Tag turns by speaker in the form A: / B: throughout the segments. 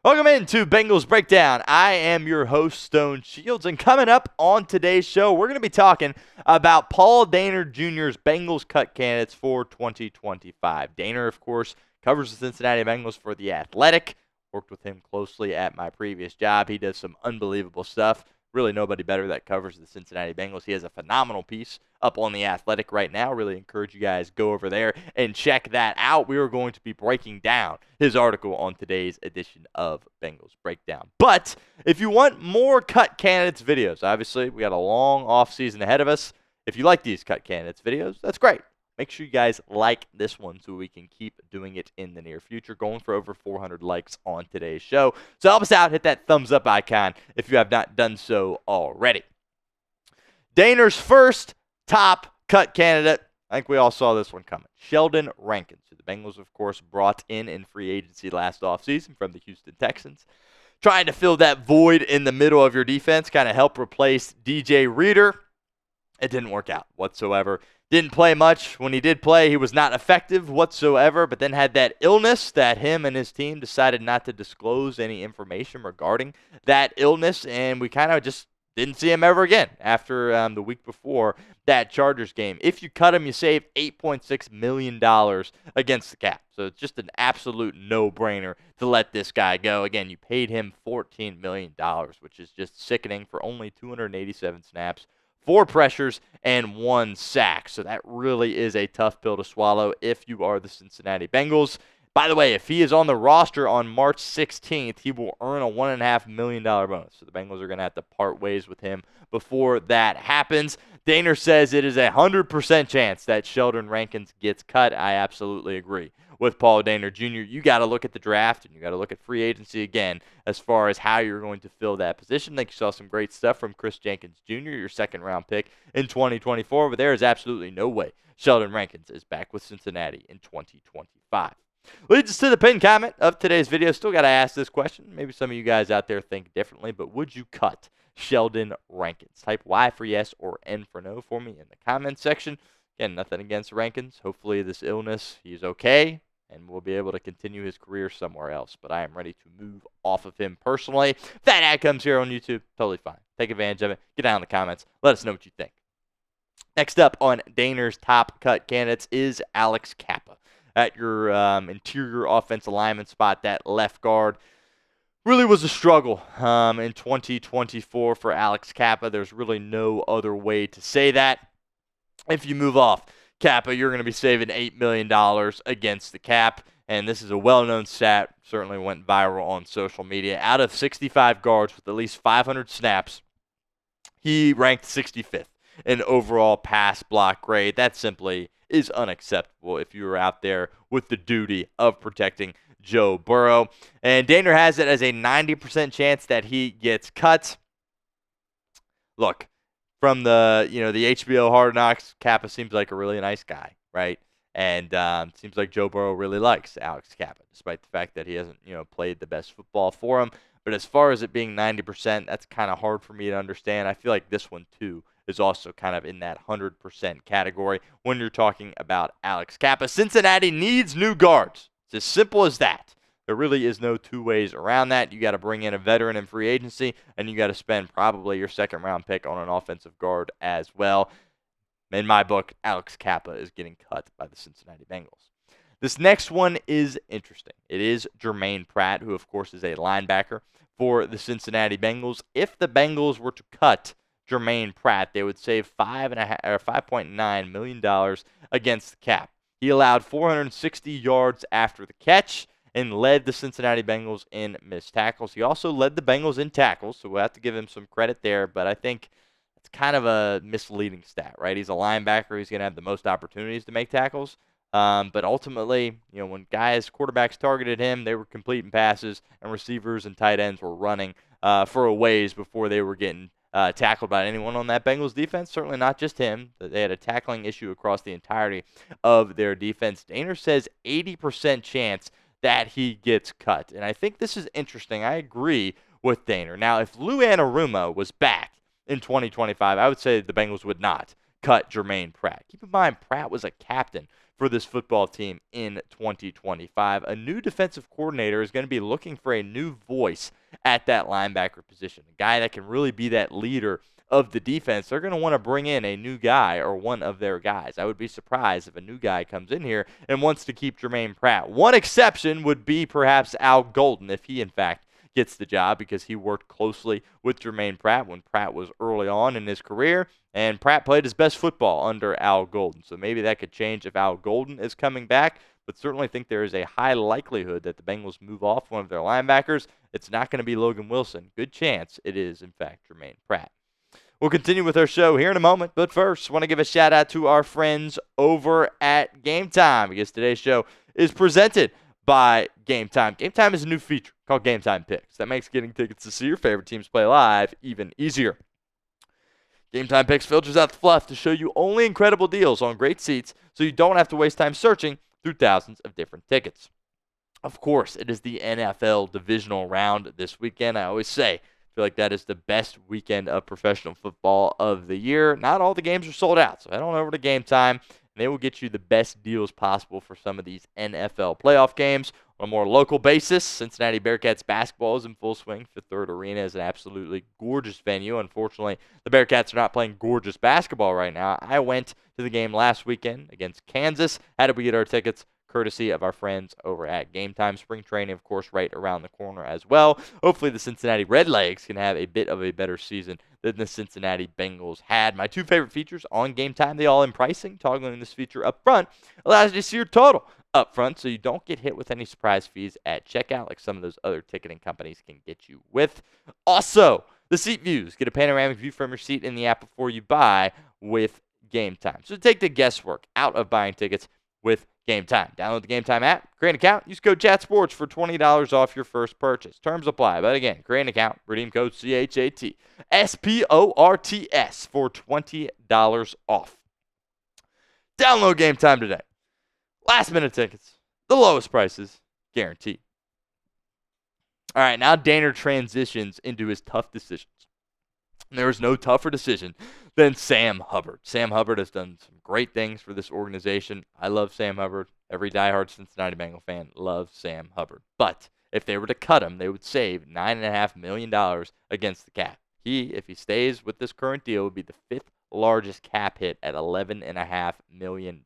A: Welcome into Bengals Breakdown. I am your host, Stone Shields, and coming up on today's show, we're going to be talking about Paul Dehner Jr.'s Bengals cut candidates for 2025. Dehner, of course, covers the Cincinnati Bengals for The Athletic. Worked with him closely at my previous job. He does some unbelievable stuff. Really nobody better that covers the Cincinnati Bengals. He has a phenomenal piece up on The Athletic right now. Really encourage you guys go over there and check that out. We are going to be breaking down his article on today's edition of Bengals Breakdown. But if you want more cut candidates videos, obviously we got a long offseason ahead of us. If you like these cut candidates videos, that's great. Make sure you guys like this one so we can keep doing it in the near future. Going for over 400 likes on today's show. So help us out. Hit that thumbs up icon if you have not done so already. Dehner's first top cut candidate. I think we all saw this one coming. Sheldon Rankins, who the Bengals, of course, brought in free agency last offseason from the Houston Texans. Trying to fill that void in the middle of your defense, kind of help replace DJ Reader. It didn't work out whatsoever. Didn't play much. When he did play, he was not effective whatsoever, but then had that illness that him and his team decided not to disclose any information regarding that illness, and we kind of just didn't see him ever again after the week before that Chargers game. If you cut him, you save $8.6 million against the cap. So it's just an absolute no-brainer to let this guy go. Again, you paid him $14 million, which is just sickening for only 287 snaps. 4 pressures, and 1 sack. So that really is a tough pill to swallow if you are the Cincinnati Bengals. By the way, if he is on the roster on March 16th, he will earn a $1.5 million bonus. So the Bengals are going to have to part ways with him before that happens. Dehner says it is a 100% chance that Sheldon Rankins gets cut. I absolutely agree with Paul Dehner Jr. You got to look at the draft and you got to look at free agency again as far as how you're going to fill that position. I think you saw some great stuff from Chris Jenkins Jr., your second-round pick in 2024, but there is absolutely no way Sheldon Rankins is back with Cincinnati in 2025. Leads us to the pinned comment of today's video. Still got to ask this question. Maybe some of you guys out there think differently, but would you cut Sheldon Rankins? Type Y for yes or N for no for me in the comments section. Again, nothing against Rankins. Hopefully this illness, he's okay, and will be able to continue his career somewhere else. But I am ready to move off of him personally. If that ad comes here on YouTube, totally fine. Take advantage of it. Get down in the comments. Let us know what you think. Next up on Dehner's top cut candidates is Alex Cappa. At your interior offensive lineman spot, that left guard really was a struggle in 2024 for Alex Cappa. There's really no other way to say that. If you move off Cappa, you're going to be saving $8 million against the cap. And this is a well-known stat, certainly went viral on social media. Out of 65 guards with at least 500 snaps, he ranked 65th in overall pass block grade. That simply is unacceptable if you were out there with the duty of protecting Joe Burrow. And Dehner has it as a 90% chance that he gets cut. Look, from the HBO Hard Knocks, Cappa seems like a really nice guy, right? And seems like Joe Burrow really likes Alex Cappa, despite the fact that he hasn't played the best football for him. But as far as it being 90%, that's kind of hard for me to understand. I feel like this one too is also kind of in that 100% category when you're talking about Alex Cappa. Cincinnati needs new guards. It's as simple as that. There really is no two ways around that. You got to bring in a veteran in free agency, and you got to spend probably your second-round pick on an offensive guard as well. In my book, Alex Cappa is getting cut by the Cincinnati Bengals. This next one is interesting. It is Germaine Pratt, who, of course, is a linebacker for the Cincinnati Bengals. If the Bengals were to cut Germaine Pratt, they would save $5.9 million against the cap. He allowed 460 yards after the catch and led the Cincinnati Bengals in missed tackles. He also led the Bengals in tackles, so we'll have to give him some credit there, but I think it's kind of a misleading stat, right? He's a linebacker. He's going to have the most opportunities to make tackles. But ultimately, when quarterbacks targeted him, they were completing passes, and receivers and tight ends were running for a ways before they were getting tackled by anyone on that Bengals defense. Certainly not just him. They had a tackling issue across the entirety of their defense. Dehner says 80% chance that he gets cut. And I think this is interesting. I agree with Dehner. Now, if Lou Anarumo was back in 2025, I would say the Bengals would not cut Germaine Pratt. Keep in mind, Pratt was a captain for this football team in 2025. A new defensive coordinator is going to be looking for a new voice at that linebacker position, a guy that can really be that leader of the defense. They're going to want to bring in a new guy or one of their guys. I would be surprised if a new guy comes in here and wants to keep Germaine Pratt. One exception would be perhaps Al Golden, if he in fact gets the job, because he worked closely with Germaine Pratt when Pratt was early on in his career, and Pratt played his best football under Al Golden. So maybe that could change if Al Golden is coming back, but certainly think there is a high likelihood that the Bengals move off one of their linebackers. It's not going to be Logan Wilson. Good chance it is, in fact, Germaine Pratt. We'll continue with our show here in a moment, but first, want to give a shout-out to our friends over at Game Time, because today's show is presented by Game Time. Game Time is a new feature called Game Time Picks that makes getting tickets to see your favorite teams play live even easier. Game Time Picks filters out the fluff to show you only incredible deals on great seats, so you don't have to waste time searching through thousands of different tickets. Of course, it is the NFL divisional round this weekend. I always say, I feel like that is the best weekend of professional football of the year. Not all the games are sold out, so head on over to Game Time, and they will get you the best deals possible for some of these NFL playoff games. On a more local basis, Cincinnati Bearcats basketball is in full swing. Fifth Third Arena is an absolutely gorgeous venue. Unfortunately, the Bearcats are not playing gorgeous basketball right now. I went to the game last weekend against Kansas. How did we get our tickets? Courtesy of our friends over at Game Time. Spring training, of course, right around the corner as well. Hopefully the Cincinnati Redlegs can have a bit of a better season than the Cincinnati Bengals had. My two favorite features on Game Time, they all in pricing. Toggling this feature up front allows you to see your total up front so you don't get hit with any surprise fees at checkout like some of those other ticketing companies can get you with. Also, the seat views. Get a panoramic view from your seat in the app before you buy with Game Time. So take the guesswork out of buying tickets with Game Time. Download the Game Time app, create an account, use code CHATSPORTS for $20 off your first purchase. Terms apply. But again, create an account, redeem code CHATSPORTS for $20 off. Download Game Time today. Last minute tickets, the lowest prices, guaranteed. All right, now Dehner transitions into his tough decisions. There is no tougher decision than Sam Hubbard. Sam Hubbard has done some great things for this organization. I love Sam Hubbard. Every diehard Cincinnati Bengal fan loves Sam Hubbard. But if they were to cut him, they would save $9.5 million against the cap. He, if he stays with this current deal, would be the fifth largest cap hit at $11.5 million.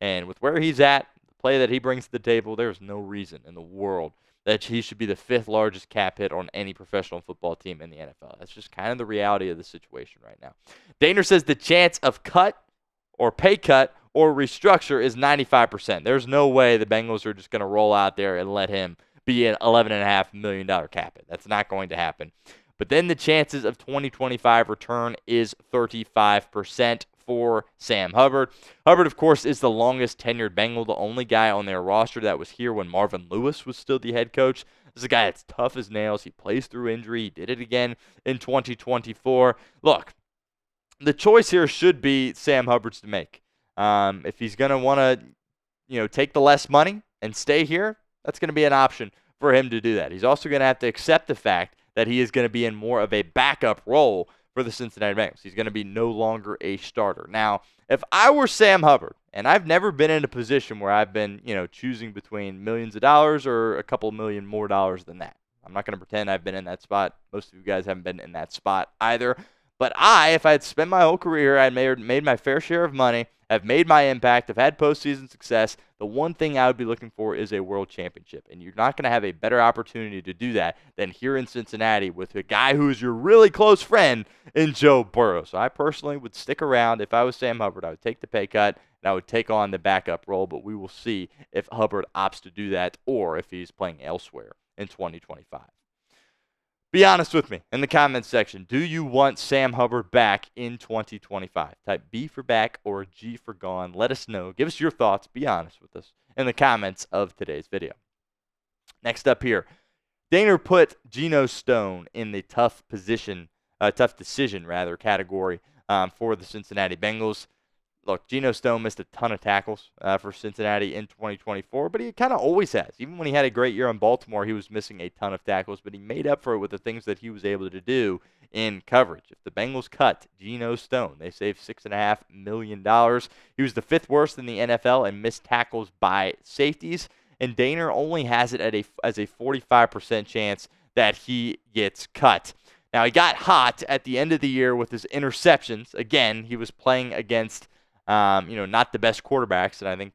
A: And with where he's at, the play that he brings to the table, there's no reason in the world that he should be the fifth largest cap hit on any professional football team in the NFL. That's just kind of the reality of the situation right now. Dehner says the chance of cut or pay cut or restructure is 95%. There's no way the Bengals are just going to roll out there and let him be an $11.5 million cap hit. That's not going to happen. But then the chances of 2025 return is 35% for Sam Hubbard. Hubbard, of course, is the longest tenured Bengal, the only guy on their roster that was here when Marvin Lewis was still the head coach. This is a guy that's tough as nails. He plays through injury. He did it again in 2024. Look, the choice here should be Sam Hubbard's to make. If he's going to want to, take the less money and stay here, that's going to be an option for him to do that. He's also going to have to accept the fact that he is going to be in more of a backup role for the Cincinnati Bengals. He's going to be no longer a starter. Now, if I were Sam Hubbard, and I've never been in a position where I've been, choosing between millions of dollars or a couple million more dollars than that. I'm not going to pretend I've been in that spot. Most of you guys haven't been in that spot either. But if I had spent my whole career, I had made my fair share of money, I've made my impact, I've had postseason success, the one thing I would be looking for is a world championship. And you're not going to have a better opportunity to do that than here in Cincinnati with a guy who is your really close friend in Joe Burrow. So I personally would stick around. If I was Sam Hubbard, I would take the pay cut and I would take on the backup role. But we will see if Hubbard opts to do that or if he's playing elsewhere in 2025. Be honest with me in the comments section. Do you want Sam Hubbard back in 2025? Type B for back or G for gone. Let us know. Give us your thoughts. Be honest with us in the comments of today's video. Next up here, Dehner put Geno Stone in the tough decision category for the Cincinnati Bengals. look, Geno Stone missed a ton of tackles for Cincinnati in 2024, but he kind of always has. Even when he had a great year in Baltimore, he was missing a ton of tackles, but he made up for it with the things that he was able to do in coverage. If the Bengals cut Geno Stone, they saved $6.5 million. He was the 5th worst in the NFL in missed tackles by safeties, and Dehner only has it as a 45% chance that he gets cut. Now, he got hot at the end of the year with his interceptions. Again, he was playing against, not the best quarterbacks, and I think,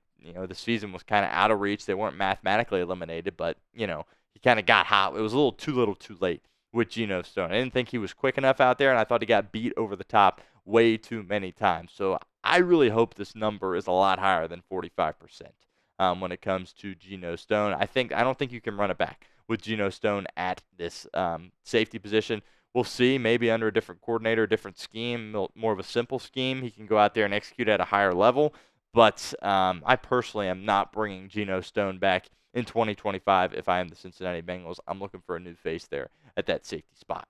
A: the season was kind of out of reach. They weren't mathematically eliminated, but, he kind of got hot. It was a little too late with Geno Stone. I didn't think he was quick enough out there, and I thought he got beat over the top way too many times. So I really hope this number is a lot higher than 45% when it comes to Geno Stone. I don't think you can run it back with Geno Stone at this safety position. We'll see, maybe under a different coordinator, a different scheme, more of a simple scheme. He can go out there and execute at a higher level. But I personally am not bringing Geno Stone back in 2025 if I am the Cincinnati Bengals. I'm looking for a new face there at that safety spot.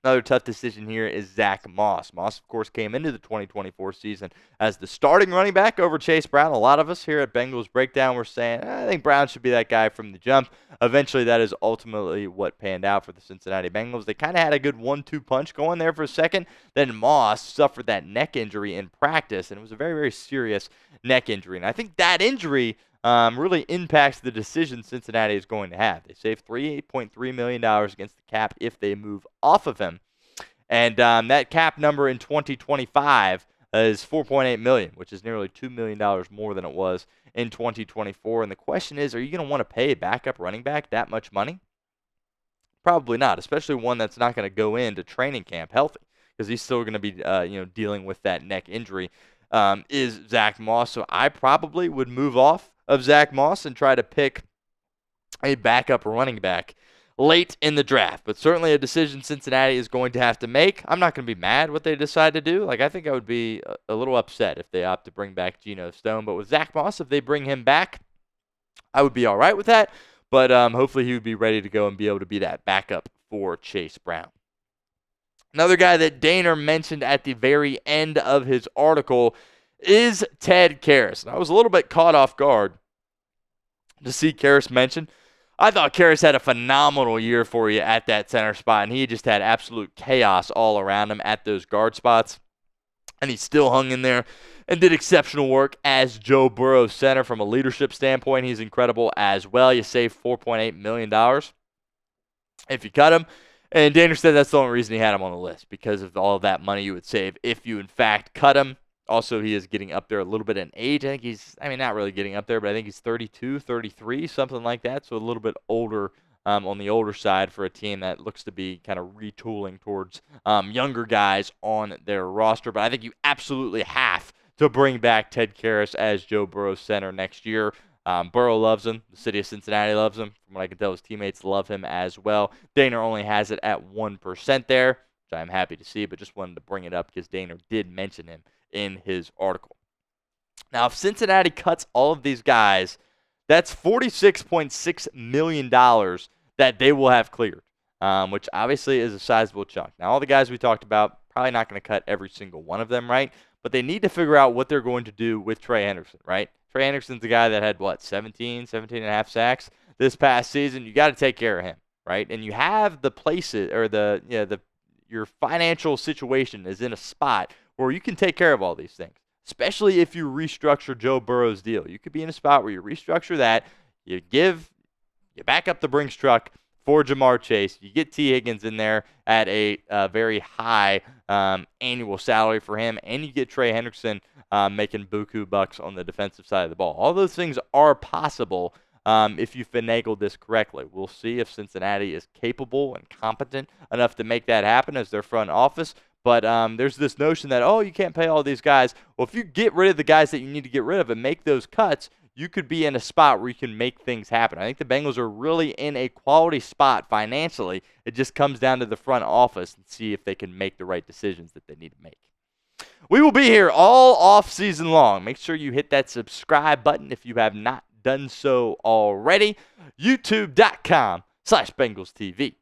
A: Another tough decision here is Zack Moss. Moss, of course, came into the 2024 season as the starting running back over Chase Brown. A lot of us here at Bengals Breakdown were saying, I think Brown should be that guy from the jump. Eventually, that is ultimately what panned out for the Cincinnati Bengals. They kind of had a good 1-2 punch going there for a second. Then Moss suffered that neck injury in practice, and it was a very, very serious neck injury. And I think that injury really impacts the decision Cincinnati is going to have. They save $3.3 million against the cap if they move off of him. And that cap number in 2025 is $4.8 million, which is nearly $2 million more than it was in 2024. And the question is, are you going to want to pay a backup running back that much money? Probably not, especially one that's not going to go into training camp healthy, because he's still going to be dealing with that neck injury. Is Zack Moss. So I probably would move off of Zack Moss and try to pick a backup running back late in the draft. But certainly a decision Cincinnati is going to have to make. I'm not going to be mad what they decide to do. I think I would be a little upset if they opt to bring back Geno Stone. But with Zack Moss, if they bring him back, I would be all right with that. But hopefully he would be ready to go and be able to be that backup for Chase Brown. Another guy that Dehner mentioned at the very end of his article is Ted Karras. And I was a little bit caught off guard to see Karras mentioned. I thought Karras had a phenomenal year for you at that center spot, and he just had absolute chaos all around him at those guard spots. And he still hung in there and did exceptional work as Joe Burrow's center. From a leadership standpoint, he's incredible as well. You save $4.8 million if you cut him. And Dehner said that's the only reason he had him on the list, because of all of that money you would save if you, in fact, cut him. Also, he is getting up there a little bit in age. I think not really getting up there, but I think he's 32, 33, something like that. So a little bit older, on the older side for a team that looks to be kind of retooling towards younger guys on their roster. But I think you absolutely have to bring back Ted Karras as Joe Burrow's center next year. Burrow loves him. The city of Cincinnati loves him. From what I can tell, his teammates love him as well. Dehner only has it at 1% there, which I'm happy to see, but just wanted to bring it up because Dehner did mention him in his article. Now, if Cincinnati cuts all of these guys, that's $46.6 million that they will have cleared, which obviously is a sizable chunk. Now, all the guys we talked about, probably not going to cut every single one of them, right? But they need to figure out what they're going to do with Trey Henderson, right? Trey Henderson's the guy that had, 17 and a half sacks this past season. You got to take care of him, right? And you have the places, or your financial situation is in a spot where you can take care of all these things, especially if you restructure Joe Burrow's deal. You could be in a spot where you restructure that, you back up the Brinks truck for Jamar Chase, you get T. Higgins in there at a very high annual salary for him, and you get Trey Henderson making buku bucks on the defensive side of the ball. All those things are possible if you finagle this correctly. We'll see if Cincinnati is capable and competent enough to make that happen as their front office. But there's this notion that, you can't pay all these guys. Well, if you get rid of the guys that you need to get rid of and make those cuts, you could be in a spot where you can make things happen. I think the Bengals are really in a quality spot financially. It just comes down to the front office and see if they can make the right decisions that they need to make. We will be here all off season long. Make sure you hit that subscribe button if you have not done so already. YouTube.com/BengalsTV.